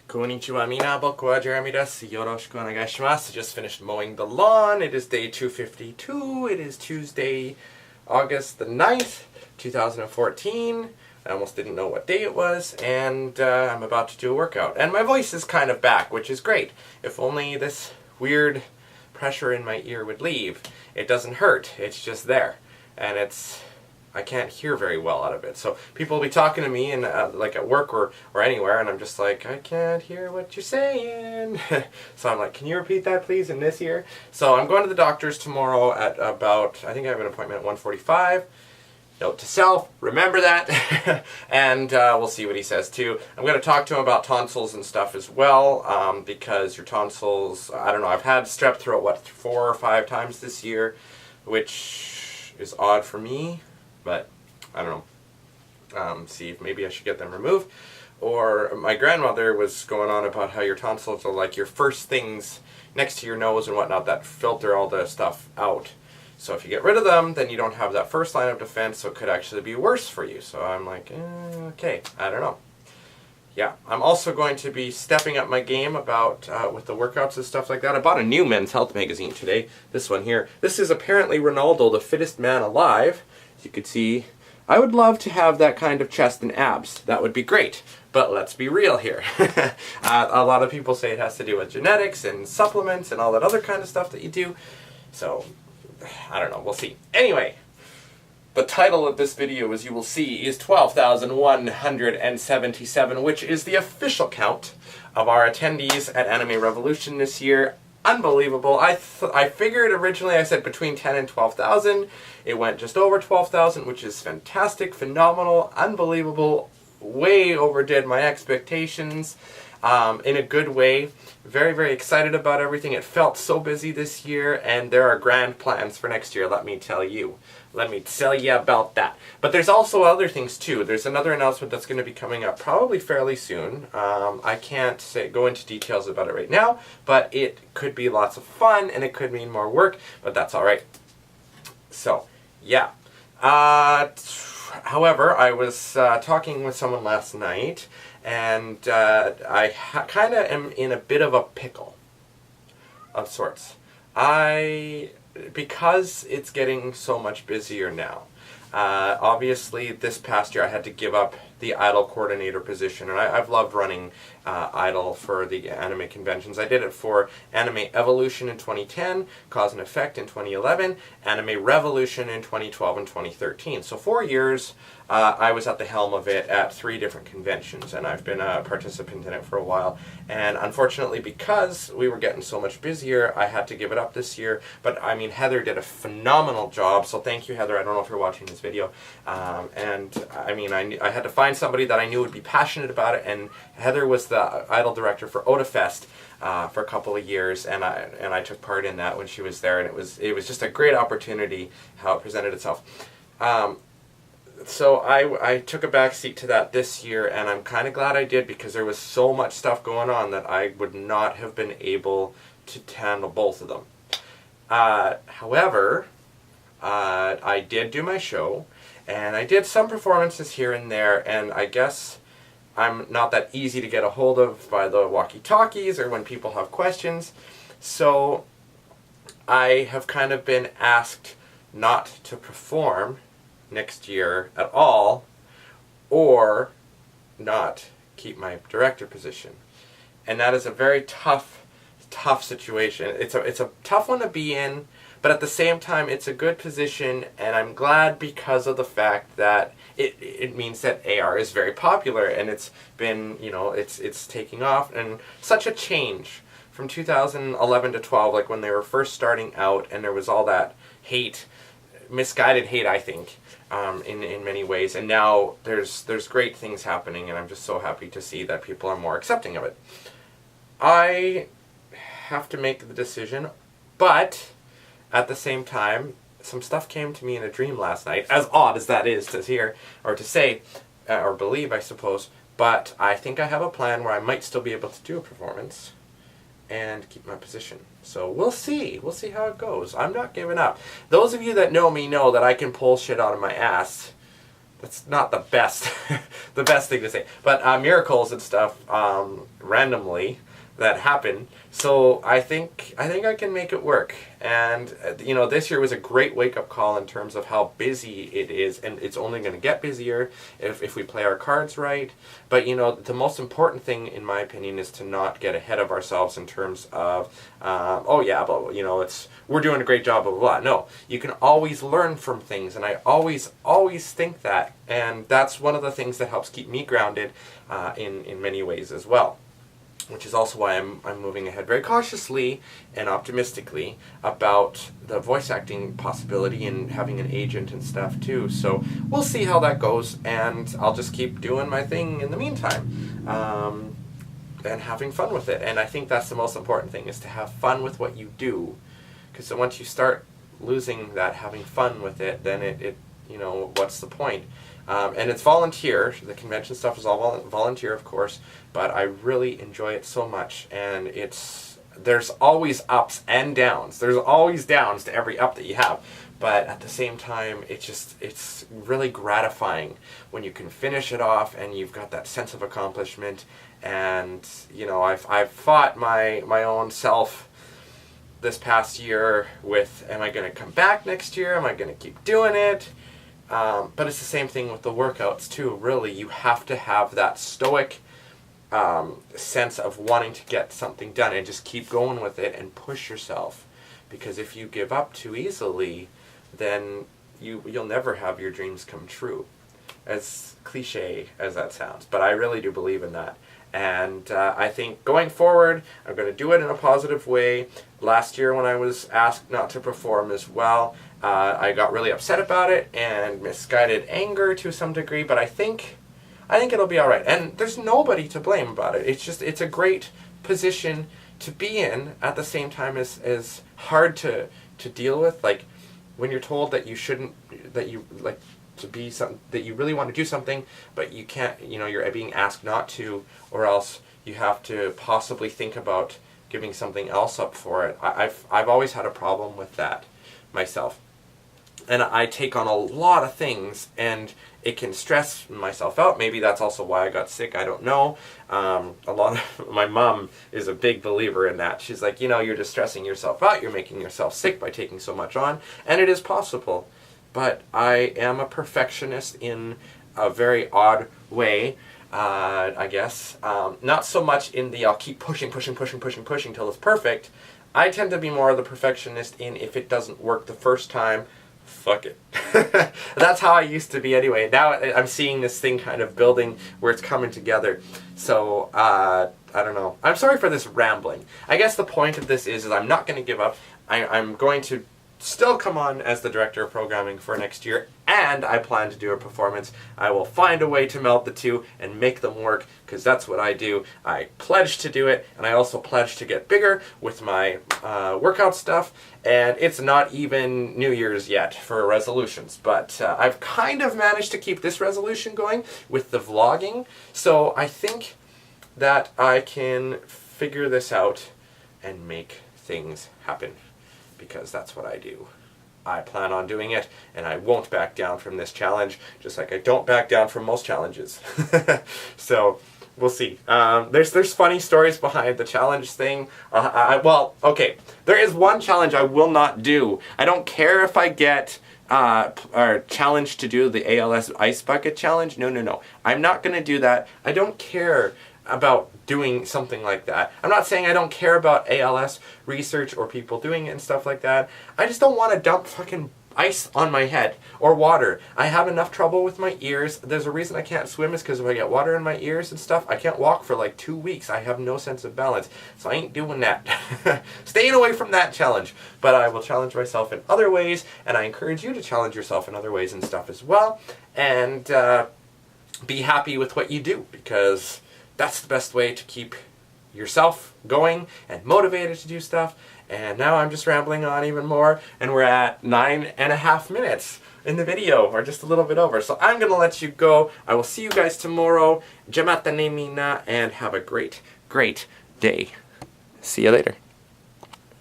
Konnichiwa mina, boku wa Jeremy desu. Yoroshiku onegaishimasu. Just finished mowing the lawn. It is day 252. It is Tuesday, August the 9th, 2014. I almost didn't know what day it was, and I'm about to do a workout. And my voice is kind of back, which is great. If only this weird pressure in my ear would leave. It doesn't hurt. It's just there. And I can't hear very well out of it. So people will be talking to me and like at work or anywhere, and I'm just like, I can't hear what you're saying. So I'm like, can you repeat that please in this ear? So I'm going to the doctor's tomorrow at about, I think I have an appointment at 1:45. Note to self, remember that. And we'll see what he says too. I'm going to talk to him about tonsils and stuff as well, because your tonsils, I don't know, I've had strep throat, 4 or 5 times this year, which is odd for me. But I don't know, see if maybe I should get them removed. Or my grandmother was going on about how your tonsils are like your first things next to your nose and whatnot that filter all the stuff out. So if you get rid of them, then you don't have that first line of defense, so it could actually be worse for you. So I'm like, okay, I don't know. Yeah, I'm also going to be stepping up my game about with the workouts and stuff like that. I bought a new Men's Health magazine today, this one here. This is apparently Ronaldo, the fittest man alive. As you can see, I would love to have that kind of chest and abs. That would be great. But let's be real here. A lot of people say it has to do with genetics and supplements and all that other kind of stuff that you do. So, I don't know. We'll see. Anyway, the title of this video, as you will see, is 12,177, which is the official count of our attendees at Anime Revolution this year. Unbelievable. I figured originally I said between 10 and 12,000. It went just over 12,000, which is fantastic, phenomenal, unbelievable. Way overdid my expectations in a good way. Very, very excited about everything. It felt so busy this year, and there are grand plans for next year, let me tell you. Let me tell you about that. But there's also other things too. There's another announcement that's going to be coming up probably fairly soon. I can't go into details about it right now, but it could be lots of fun and it could mean more work, but that's alright. So, yeah. However, I was talking with someone last night, and I kind of am in a bit of a pickle of sorts. Because it's getting so much busier now. Obviously, this past year I had to give up the idol coordinator position, and I've loved running idol for the anime conventions. I did it for Anime Evolution in 2010, Cause and Effect in 2011, Anime Revolution in 2012 and 2013. So 4 years I was at the helm of it at 3 different conventions, and I've been a participant in it for a while. And unfortunately, because we were getting so much busier, I had to give it up this year. But I mean, Heather did a phenomenal job, so thank you, Heather. I don't know if you're watching this video. And I mean, I had to find somebody that I knew would be passionate about it, and Heather was the idol director for Otafest for a couple of years, and I took part in that when she was there, and it was just a great opportunity how it presented itself. So I took a back seat to that this year, and I'm kind of glad I did, because there was so much stuff going on that I would not have been able to handle both of them. However, I did do my show, and I did some performances here and there, and I guess I'm not that easy to get a hold of by the walkie-talkies or when people have questions. So I have kind of been asked not to perform next year at all, or not keep my director position. And that is a very tough situation. It's a tough one to be in, but at the same time it's a good position, and I'm glad because of the fact that it means that AR is very popular, and it's been, you know, it's taking off, and such a change from 2011 to 12, like when they were first starting out, and there was all that hate, misguided hate, I think, in many ways, and now there's great things happening, and I'm just so happy to see that people are more accepting of it. I have to make the decision, but at the same time, some stuff came to me in a dream last night, as odd as that is to hear, or to say, or believe, I suppose, but I think I have a plan where I might still be able to do a performance and keep my position. So we'll see. We'll see how it goes. I'm not giving up. Those of you that know me know that I can pull shit out of my ass that's not the best the best thing to say, but miracles and stuff randomly that happen. So I think I can make it work. And you know, this year was a great wake-up call in terms of how busy it is, and it's only going to get busier if we play our cards right. But you know, the most important thing in my opinion is to not get ahead of ourselves in terms of oh yeah, but you know, we're doing a great job, blah blah blah. No, you can always learn from things, and I always think that, and that's one of the things that helps keep me grounded in many ways as well. Which is also why I'm moving ahead very cautiously and optimistically about the voice acting possibility and having an agent and stuff too. So we'll see how that goes, and I'll just keep doing my thing in the meantime, and having fun with it. And I think that's the most important thing, is to have fun with what you do, because once you start losing that having fun with it, then it you know, what's the point? And it's volunteer. The convention stuff is all volunteer, of course, but I really enjoy it so much. And there's always ups and downs. There's always downs to every up that you have. But at the same time, it's really gratifying when you can finish it off and you've got that sense of accomplishment. And you know, I've fought my own self this past year with, am I going to come back next year? Am I going to keep doing it? But it's the same thing with the workouts too. Really, you have to have that stoic sense of wanting to get something done and just keep going with it and push yourself. Because if you give up too easily, then you'll never have your dreams come true. As cliche as that sounds, but I really do believe in that. And I think going forward, I'm going to do it in a positive way. Last year when I was asked not to perform as well, I got really upset about it and misguided anger to some degree, but I think it'll be alright. And there's nobody to blame about it. It's a great position to be in, at the same time as hard to deal with. Like when you're told that you shouldn't, that you like to be something, that you really want to do something, but you can't, you know, you're being asked not to, or else you have to possibly think about giving something else up for it. I've always had a problem with that myself. And I take on a lot of things, and it can stress myself out. Maybe that's also why I got sick. I don't know. My mom is a big believer in that. She's like, you know, you're just stressing yourself out. You're making yourself sick by taking so much on. And it is possible. But I am a perfectionist in a very odd way, I guess. Not so much in the I'll keep pushing till it's perfect. I tend to be more of the perfectionist in, if it doesn't work the first time, fuck it. That's how I used to be anyway. Now I'm seeing this thing kind of building where it's coming together. So, I don't know. I'm sorry for this rambling. I guess the point of this is I'm not going to give up. I'm going to still come on as the director of programming for next year, and I plan to do a performance. I will find a way to meld the two and make them work, because that's what I do. I pledge to do it, and I also pledge to get bigger with my workout stuff. And it's not even New Year's yet for resolutions, but I've kind of managed to keep this resolution going with the vlogging. So I think that I can figure this out and make things happen, because that's what I do. I plan on doing it, and I won't back down from this challenge, just like I don't back down from most challenges. So, we'll see. There's funny stories behind the challenge thing. Well, okay, there is one challenge I will not do. I don't care if I get challenged to do the ALS Ice Bucket Challenge. No. I'm not going to do that. I don't care about doing something like that. I'm not saying I don't care about ALS research or people doing it and stuff like that. I just don't want to dump fucking ice on my head or water. I have enough trouble with my ears. There's a reason I can't swim, is because if I get water in my ears and stuff, I can't walk for like 2 weeks. I have no sense of balance. So I ain't doing that. Staying away from that challenge. But I will challenge myself in other ways, and I encourage you to challenge yourself in other ways and stuff as well. And be happy with what you do, because that's the best way to keep yourself going and motivated to do stuff. And now I'm just rambling on even more, and we're at 9.5 minutes in the video, or just a little bit over. So I'm going to let you go. I will see you guys tomorrow. Jamata ne mina, and have a great, great day. See you later.